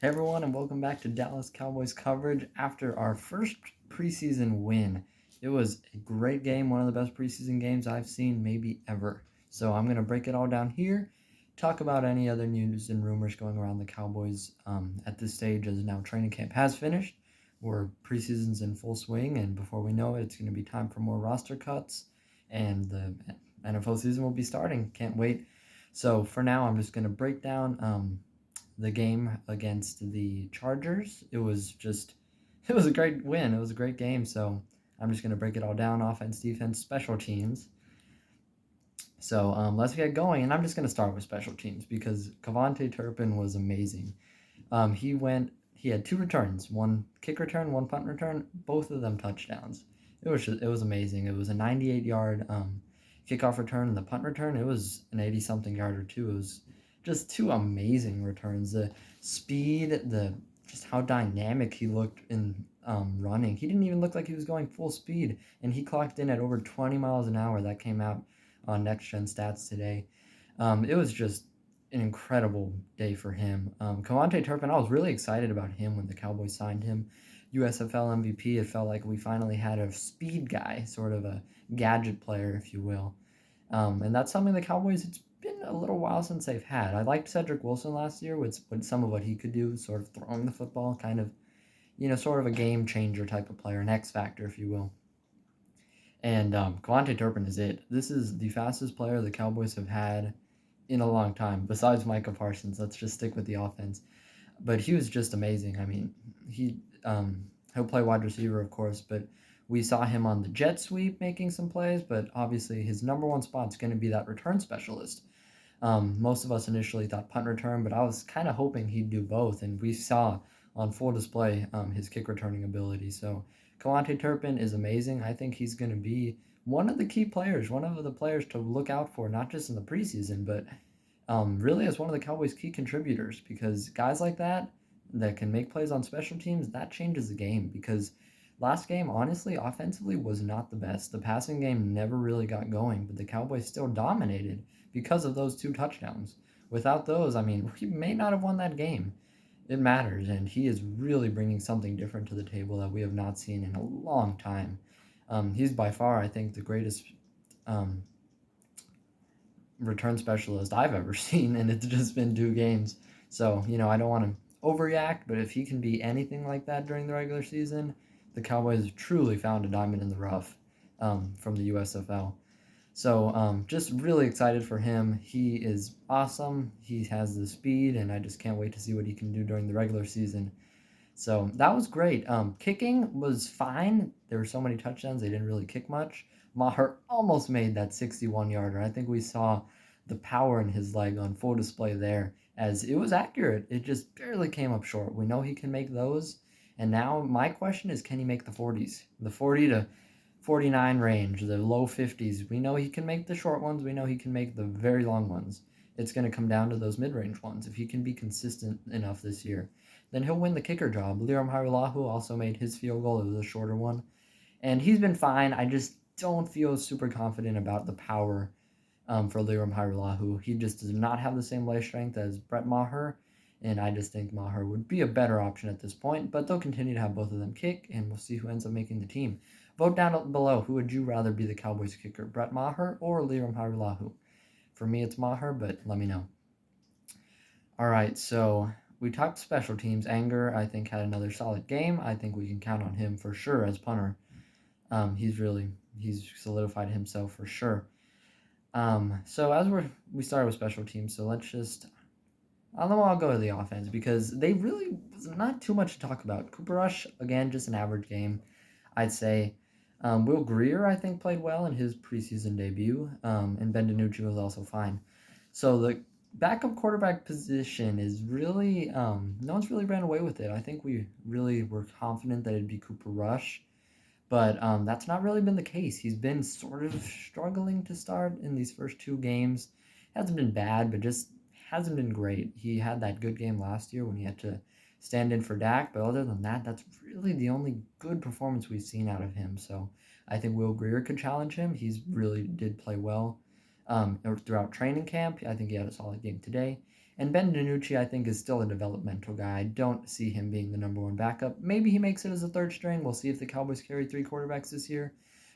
Hey everyone, and welcome back to Dallas Cowboys coverage after our first preseason win. It was a great game, one of the best preseason games I've seen maybe ever. So I'm going to break it all down here, talk about any other news and rumors going around the Cowboys at this stage as now training camp has finished. We're preseason's in full swing, and before we know it, it's going to be time for more roster cuts, and the NFL season will be starting. Can't wait. So for now, I'm just going to break down the game against the Chargers. It was a great win. It was a great game. So I'm just going to break it all down: offense, defense, special teams. So let's get going. And I'm just going to start with special teams because KaVontae Turpin was amazing. He had 2 returns, 1 kick return, 1 punt return, both of them touchdowns. It was amazing. It was a 98-yard kickoff return, and the punt return, it was an 80-something yarder too. It was just 2 amazing returns. The speed, just how dynamic he looked in running. He didn't even look like he was going full speed, and he clocked in at over 20 miles an hour. That came out on Next Gen Stats today. It was just an incredible day for him. KaVontae Turpin, I was really excited about him when the Cowboys signed him. USFL MVP, it felt like we finally had a speed guy, sort of a gadget player, if you will. And that's something the Cowboys, it's been a little while since they've had. I liked Cedric Wilson last year with some of what he could do, sort of throwing the football, kind of, sort of a game changer type of player, an X factor, if you will. And KaVontae Turpin is it. This is the fastest player the Cowboys have had in a long time, besides Micah Parsons. Let's just stick with the offense. But he was just amazing. I mean, he'll play wide receiver, of course, but we saw him on the jet sweep making some plays, but obviously his number one spot is going to be that return specialist. Most of us initially thought punt return, but I was kind of hoping he'd do both, and we saw on full display his kick returning ability. So KaVontae Turpin is amazing. I think he's going to be one of the key players, one of the players to look out for, not just in the preseason, but really as one of the Cowboys' key contributors, because guys like that can make plays on special teams, that changes the game. Because last game, honestly, offensively was not the best. The passing game never really got going, but the Cowboys still dominated because of those 2 touchdowns. Without those, I mean, we may not have won that game. It matters, and he is really bringing something different to the table that we have not seen in a long time. He's by far, I think, the greatest return specialist I've ever seen, and it's just been 2 games. So, I don't want to overreact, but if he can be anything like that during the regular season, the Cowboys truly found a diamond in the rough from the USFL. So, just really excited for him. He is awesome. He has the speed, and I just can't wait to see what he can do during the regular season. So that was great. Kicking was fine. There were so many touchdowns, they didn't really kick much. Maher almost made that 61-yarder. I think we saw the power in his leg on full display there, as it was accurate. It just barely came up short. We know he can make those. And now my question is, can he make the 40s? The 40 to 49 range, the low 50s. We know he can make the short ones. We know he can make the very long ones. It's going to come down to those mid-range ones. If he can be consistent enough this year, then he'll win the kicker job. Liram Hajrullahu also made his field goal. It was a shorter one. And he's been fine. I just don't feel super confident about the power for Liram Hajrullahu. He just does not have the same leg strength as Brett Maher, and I just think Maher would be a better option at this point, but they'll continue to have both of them kick, and we'll see who ends up making the team. Vote down below. Who would you rather be the Cowboys kicker, Brett Maher or Liram Hajrullahu? For me, it's Maher, but let me know. All right, so we talked special teams. Anger, I think, had another solid game. I think we can count on him for sure as punter. He's solidified himself for sure. So as we started with special teams, so let's just, I'll go to the offense because they really was not too much to talk about. Cooper Rush, again, just an average game, I'd say. Will Greer, I think, played well in his preseason debut, and Ben DiNucci was also fine. So the backup quarterback position is really, no one's really ran away with it. I think we really were confident that it'd be Cooper Rush, but that's not really been the case. He's been sort of struggling to start in these first 2 games. Hasn't been bad, but just hasn't been great. He had that good game last year when he had to stand in for Dak, but other than that, that's really the only good performance we've seen out of him. So I think Will Greer could challenge him. He's really did play well throughout training camp. I think he had a solid game today. And Ben DiNucci, I think, is still a developmental guy. I don't see him being the number one backup. Maybe he makes it as a third string. We'll see if the Cowboys carry 3 quarterbacks this year.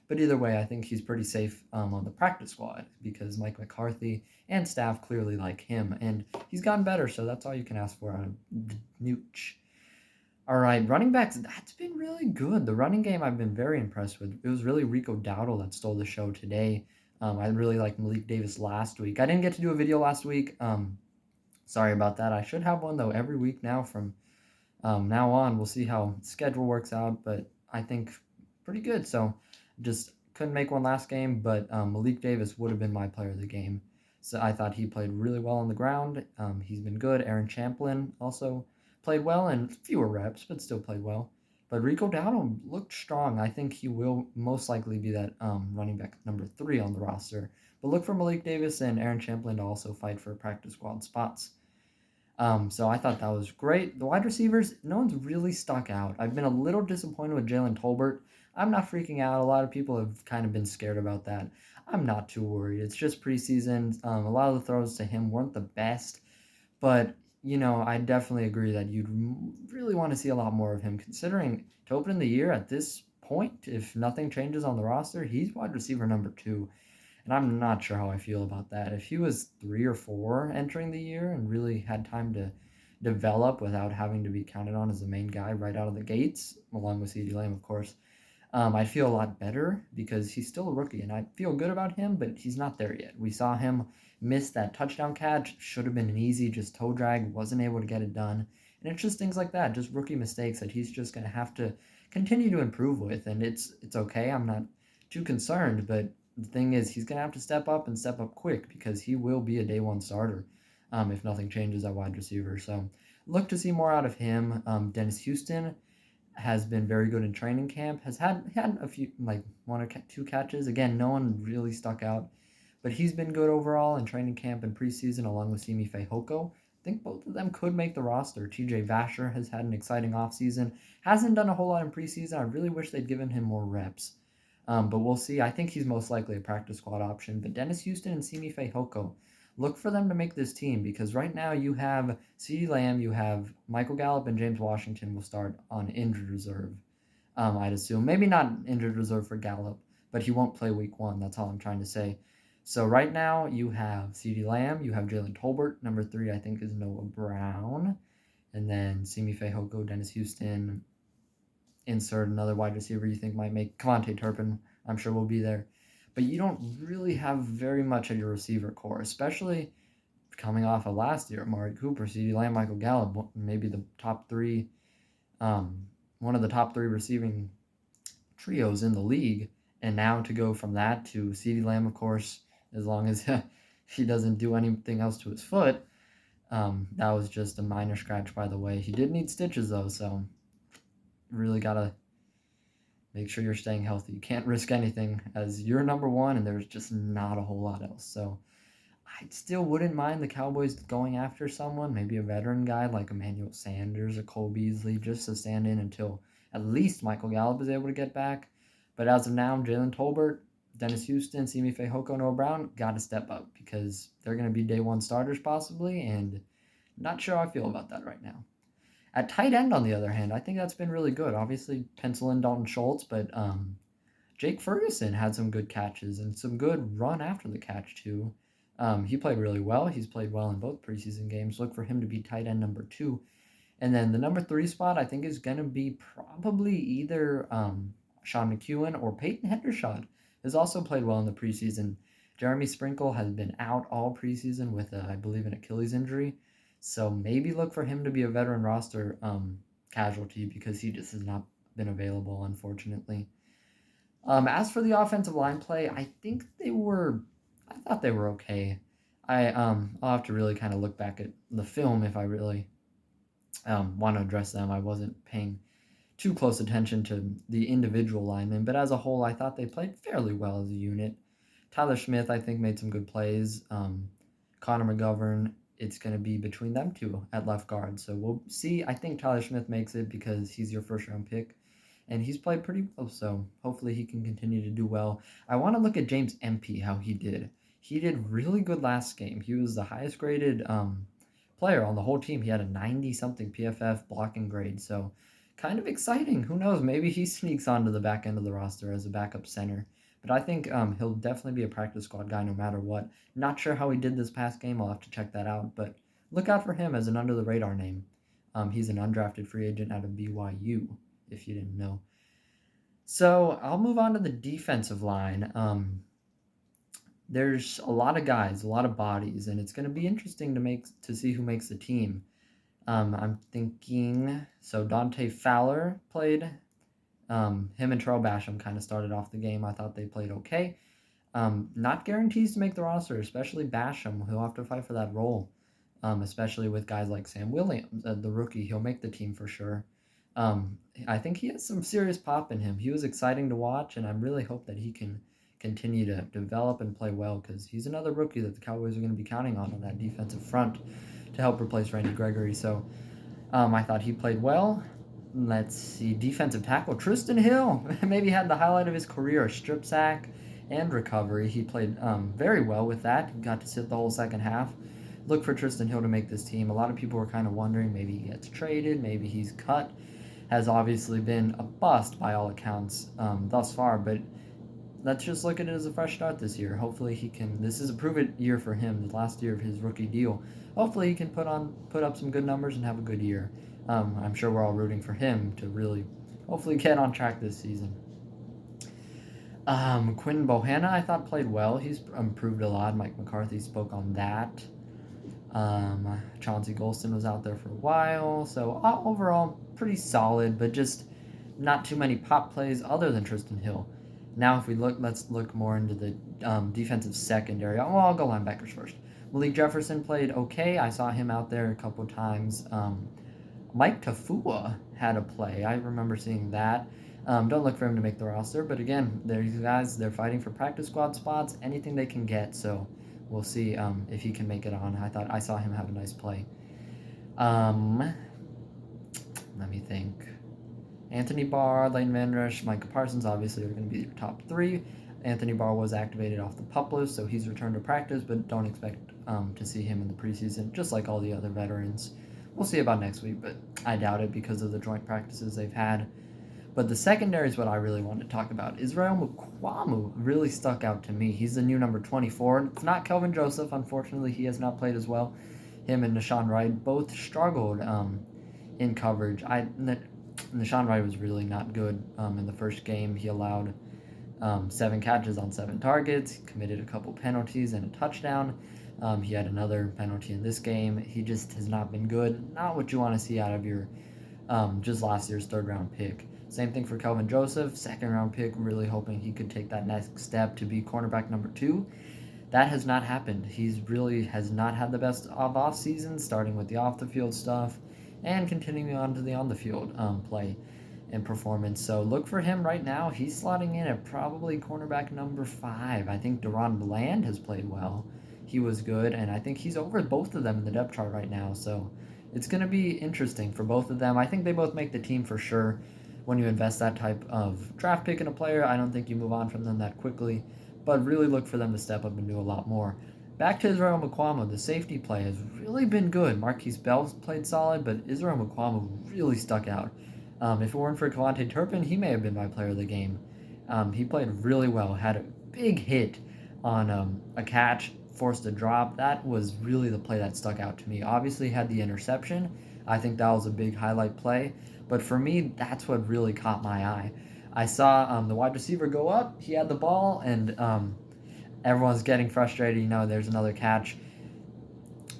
But either way, I think he's pretty safe on the practice squad because Mike McCarthy and staff clearly like him. And he's gotten better, so that's all you can ask for out of DiNucci. All right, running backs, that's been really good. The running game I've been very impressed with. It was really Rico Dowdle that stole the show today. I really liked Malik Davis last week. I didn't get to do a video last week. Sorry about that. I should have one, though, every week now from now on. We'll see how the schedule works out, but I think pretty good. So just couldn't make one last game, but Malik Davis would have been my player of the game. So I thought he played really well on the ground. He's been good. Aaron Champlin also played well and fewer reps, but still played well. But Rico Dowdle looked strong. I think he will most likely be that running back number 3 on the roster. But look for Malik Davis and Aaron Champlin to also fight for practice squad spots. So I thought that was great. The wide receivers, no one's really stuck out. I've been a little disappointed with Jalen Tolbert. I'm not freaking out. A lot of people have kind of been scared about that. I'm not too worried. It's just preseason. A lot of the throws to him weren't the best, but I definitely agree that you'd really want to see a lot more of him, considering to open the year at this point, if nothing changes on the roster, he's wide receiver number 2. And I'm not sure how I feel about that. If he was 3 or 4 entering the year and really had time to develop without having to be counted on as the main guy right out of the gates, along with CeeDee Lamb, of course, I'd feel a lot better because he's still a rookie, and I feel good about him, but he's not there yet. We saw him miss that touchdown catch. Should have been an easy, just toe drag. Wasn't able to get it done. And it's just things like that, just rookie mistakes that he's just going to have to continue to improve with. And it's okay. I'm not too concerned, but the thing is, he's going to have to step up and step up quick because he will be a day 1 starter if nothing changes at wide receiver. So look to see more out of him. Dennis Houston has been very good in training camp, has had a few, like 1 or 2 catches. Again, no one really stuck out, but he's been good overall in training camp and preseason along with Simi Fehoko. I think both of them could make the roster. TJ Vasher has had an exciting offseason. Hasn't done a whole lot in preseason. I really wish they'd given him more reps. But we'll see. I think he's most likely a practice squad option. But Dennis Houston and Simi Fehoko, look for them to make this team because right now you have CeeDee Lamb, you have Michael Gallup, and James Washington will start on injured reserve. I'd assume. Maybe not injured reserve for Gallup, but he won't play week 1. That's all I'm trying to say. So right now you have CeeDee Lamb, you have Jalen Tolbert. Number 3, I think, is Noah Brown. And then Simi Fehoko, Dennis Houston. Insert another wide receiver you think might make KaVontae Turpin. I'm sure will be there. But you don't really have very much at your receiver core, especially coming off of last year. Amari Cooper, CeeDee Lamb, Michael Gallup, maybe the top 3, one of the top 3 receiving trios in the league. And now to go from that to CeeDee Lamb, of course, as long as he doesn't do anything else to his foot. That was just a minor scratch, by the way. He did need stitches, though, so really got to make sure you're staying healthy. You can't risk anything as you're number 1, and there's just not a whole lot else. So I still wouldn't mind the Cowboys going after someone, maybe a veteran guy like Emmanuel Sanders or Cole Beasley, just to stand in until at least Michael Gallup is able to get back. But as of now, Jalen Tolbert, Dennis Houston, Simi Fehoko, Noah Brown got to step up because they're going to be day 1 starters possibly, and not sure how I feel about that right now. At tight end, on the other hand, I think that's been really good. Obviously, pencil in Dalton Schultz, but Jake Furgeson had some good catches and some good run after the catch, too. He played really well. He's played well in both preseason games. Look for him to be tight end number 2. And then the number 3 spot, I think, is going to be probably either Sean McEwen or Peyton Hendershot has also played well in the preseason. Jeremy Sprinkle has been out all preseason with, I believe, an Achilles injury. So maybe look for him to be a veteran roster casualty because he just has not been available, unfortunately. As for the offensive line play, I thought they were okay. I'll have to really kind of look back at the film if I really want to address them. I wasn't paying too close attention to the individual linemen, but as a whole, I thought they played fairly well as a unit. Tyler Smith, I think, made some good plays. Connor McGovern, it's going to be between them 2 at left guard. So we'll see. I think Tyler Smith makes it because he's your first-round pick, and he's played pretty well, so hopefully he can continue to do well. I want to look at James Empey, how he did. He did really good last game. He was the highest-graded player on the whole team. He had a 90-something PFF blocking grade, so kind of exciting. Who knows? Maybe he sneaks onto the back end of the roster as a backup center. But I think he'll definitely be a practice squad guy no matter what. Not sure how he did this past game. I'll have to check that out. But look out for him as an under-the-radar name. He's an undrafted free agent out of BYU, if you didn't know. So I'll move on to the defensive line. There's a lot of guys, a lot of bodies, and it's going to be interesting to see who makes the team. I'm thinking, so Dante Fowler played. Him and Terrell Basham kind of started off the game. I thought they played okay. Not guarantees to make the roster, especially Basham, who'll have to fight for that role, especially with guys like Sam Williams, the rookie. He'll make the team for sure. I think he has some serious pop in him. He was exciting to watch, and I really hope that he can continue to develop and play well because he's another rookie that the Cowboys are going to be counting on that defensive front to help replace Randy Gregory. So I thought he played well. Let's see, defensive tackle Trysten Hill maybe had the highlight of his career, a strip sack and recovery. He played very well with that. He got to sit the whole second half. Look for Trysten Hill to make this team. A lot of people were kind of wondering maybe he gets traded, maybe he's cut. Has obviously been a bust by all accounts thus far, but let's just look at it as a fresh start this year. Hopefully he can. This is a prove-it year for him, the last year of his rookie deal. Hopefully he can put up some good numbers and have a good year. I'm sure we're all rooting for him to really, hopefully, get on track this season. Quinn Bohanna, I thought, played well. He's improved a lot. Mike McCarthy spoke on that. Chauncey Golston was out there for a while. So overall, pretty solid, but just not too many pop plays other than Trysten Hill. Now, if we let's look more into the defensive secondary. Well, I'll go linebackers first. Malik Jefferson played okay. I saw him out there a couple times. Mike Tafua had a play. I remember seeing that. Don't look for him to make the roster, but again, these guys, they're fighting for practice squad spots, anything they can get, so we'll see if he can make it on. I saw him have a nice play. Let me think. Anthony Barr, Leighton Van Rush, Micah Parsons obviously are going to be your top three. Anthony Barr was activated off the PUP list, so he's returned to practice, but don't expect to see him in the preseason, just like all the other veterans. We'll see about next week, but I doubt it because of the joint practices they've had. But the secondary is what I really want to talk about. Israel Mukuamu really stuck out to me. He's the new number 24. It's not Kelvin Joseph. Unfortunately, he has not played as well. Him and Nahshon Wright both struggled in coverage. Nahshon Wright was really not good in the first game. He allowed 7 catches on 7 targets, committed a couple penalties and a touchdown. He had another penalty in this game. He just has not been good. Not what you want to see out of your just last year's third-round pick. Same thing for Kelvin Joseph, second-round pick, really hoping he could take that next step to be cornerback number 2. That has not happened. He's really has not had the best of off seasons, starting with the off-the-field stuff and continuing on to the on-the-field play and performance. So look for him right now. He's slotting in at probably cornerback number 5. I think Deron Bland has played well. He was good, and I think he's over both of them in the depth chart right now. So it's going to be interesting for both of them. I think they both make the team for sure. When you invest that type of draft pick in a player, I don't think you move on from them that quickly, but really look for them to step up and do a lot more. Back to Israel Mukuamu, the safety play has really been good. Marquise Bell's played solid, but Israel Mukuamu really stuck out. If it weren't for KaVontae Turpin, he may have been my player of the game. He played really well, had a big hit on a catch, forced a drop. That was really the play that stuck out to me. Obviously had the interception. I think that was a big highlight play. But for me, that's what really caught my eye. I saw the wide receiver go up. He had the ball, and everyone's getting frustrated. You know, there's another catch.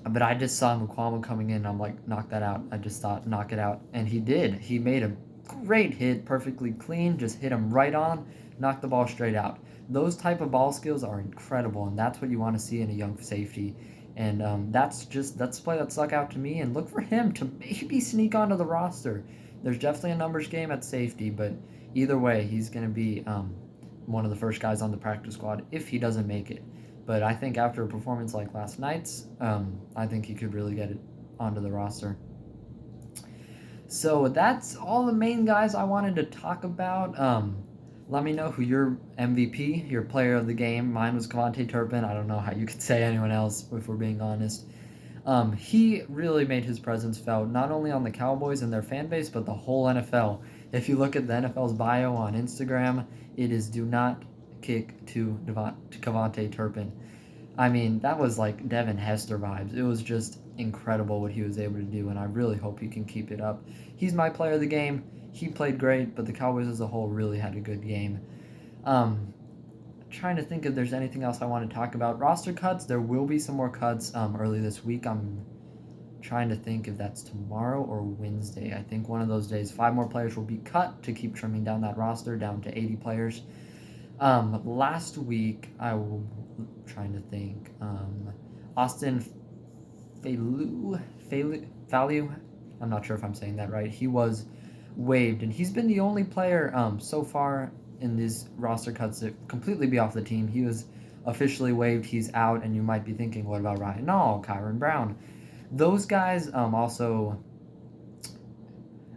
But I just saw Mukuamu coming in. I'm like, knock that out. I just thought, knock it out. And he did. He made a great hit, perfectly clean. Just hit him right on, knocked the ball straight out. Those type of ball skills are incredible, and that's what you want to see in a young safety. And that's a play that stuck out to me. And look for him to maybe sneak onto the roster. There's definitely a numbers game at safety, but either way, he's going to be one of the first guys on the practice squad if he doesn't make it. But I think after a performance like last night's, I think he could really get it onto the roster. So that's all the main guys I wanted to talk about. Let me know who your MVP, your player of the game. Mine was KaVontae Turpin. I don't know how you could say anyone else if we're being honest. He really made his presence felt not only on the Cowboys and their fan base, but the whole NFL. If you look at the NFL's bio on Instagram, it is "Do not kick to KaVontae Turpin." I mean, that was like Devin Hester vibes. It was just incredible what he was able to do, and I really hope he can keep it up. He's my player of the game. He played great, but the Cowboys as a whole really had a good game. Trying to think if there's anything else I want to talk about. Roster cuts, there will be some more cuts early this week. I'm trying to think if that's tomorrow or Wednesday. I think one of those days. 5 more players will be cut to keep trimming down that roster down to 80 players. Last week, I was trying to think. Austin Faoliu, I'm not sure if I'm saying that right. He was waived, and he's been the only player so far in these roster cuts to completely be off the team. He was officially waived. He's out, and you might be thinking, what about Nall, Kyron Brown? Those guys also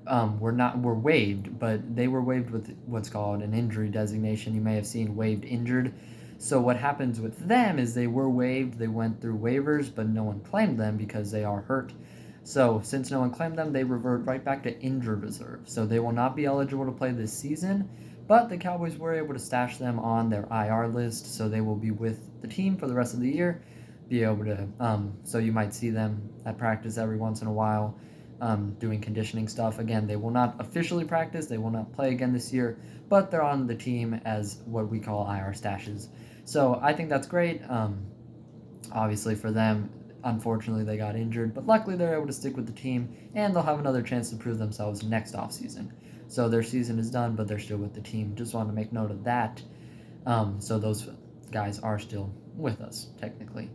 were waived, but they were waived with what's called an injury designation. You may have seen waived injured. So what happens with them is they were waived, they went through waivers, but no one claimed them because they are hurt. So since no one claimed them, they revert right back to injured reserve. So they will not be eligible to play this season, but the Cowboys were able to stash them on their IR list, so they will be with the team for the rest of the year. Be able to, so you might see them at practice every once in a while. Doing conditioning stuff. Again, they will not officially practice. They will not play again this year, but they're on the team as what we call IR stashes. So I think that's great. Obviously for them, unfortunately they got injured, but luckily they're able to stick with the team, and they'll have another chance to prove themselves next offseason. So their season is done, but they're still with the team. Just wanted to make note of that. So those guys are still with us, technically.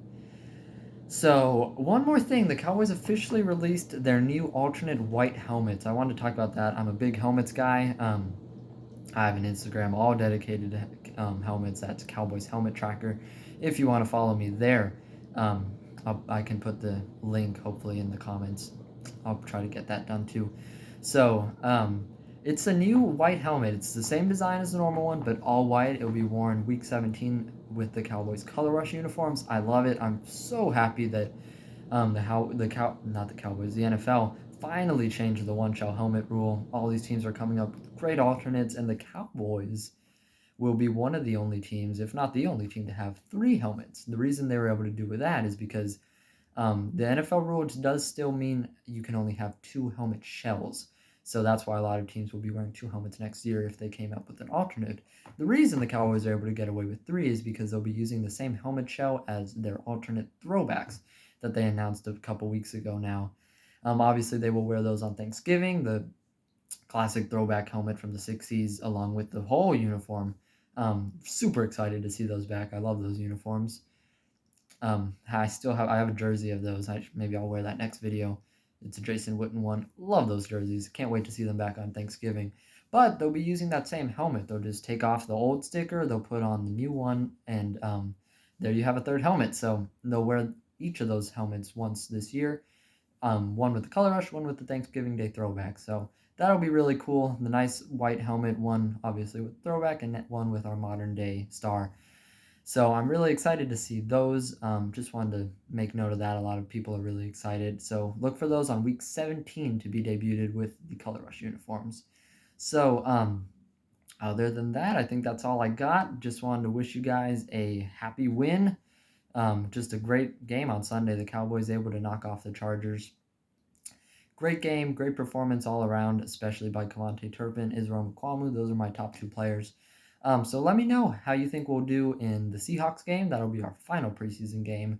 So, one more thing, the Cowboys officially released their new alternate white helmets. I wanted to talk about that. I'm a big helmets guy. I have an Instagram all dedicated to helmets. That's Cowboys Helmet Tracker. If you want to follow me there, I can put the link hopefully in the comments. I'll try to get that done too. So, it's a new white helmet. It's the same design as the normal one, but all white. It will be worn week 17 with the Cowboys Color Rush uniforms. I love it. I'm so happy that the NFL finally changed the one shell helmet rule. All these teams are coming up with great alternates, and the Cowboys will be one of the only teams, if not the only team, to have 3 helmets. The reason they were able to do with that is because the NFL rule does still mean you can only have 2 helmet shells. So that's why a lot of teams will be wearing 2 helmets next year if they came up with an alternate. The reason the Cowboys are able to get away with 3 is because they'll be using the same helmet shell as their alternate throwbacks that they announced a couple weeks ago now. Obviously, they will wear those on Thanksgiving, the classic throwback helmet from the 60s, along with the whole uniform. Super excited to see those back. I love those uniforms. I have a jersey of those. Maybe I'll wear that next video. It's a Jason Witten one. Love those jerseys. Can't wait to see them back on Thanksgiving. But they'll be using that same helmet. They'll just take off the old sticker, they'll put on the new one, and there you have a 3rd helmet. So they'll wear each of those helmets once this year. One with the Color Rush, one with the Thanksgiving Day throwback. So that'll be really cool. The nice white helmet, one obviously with throwback, and one with our modern day star. So I'm really excited to see those. Just wanted to make note of that. A lot of people are really excited. So look for those on week 17 to be debuted with the Color Rush uniforms. So other than that, I think that's all I got. Just wanted to wish you guys a happy win. Just a great game on Sunday. The Cowboys able to knock off the Chargers. Great game, great performance all around, especially by KaVontae Turpin, Israel Mukuamu. Those are my top 2 players. So let me know how you think we'll do in the Seahawks game. That'll be our final preseason game,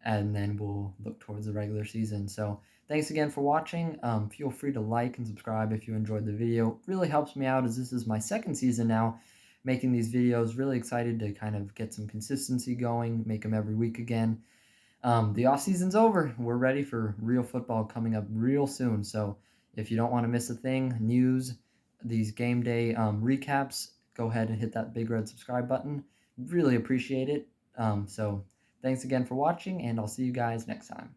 and then we'll look towards the regular season. So thanks again for watching. Feel free to like and subscribe if you enjoyed the video. It really helps me out, as this is my 2nd season now making these videos. Really excited to kind of get some consistency going, make them every week again. The off season's over. We're ready for real football coming up real soon. So if you don't want to miss a thing, news, these game day recaps, go ahead and hit that big red subscribe button. Really appreciate it. So thanks again for watching, and I'll see you guys next time.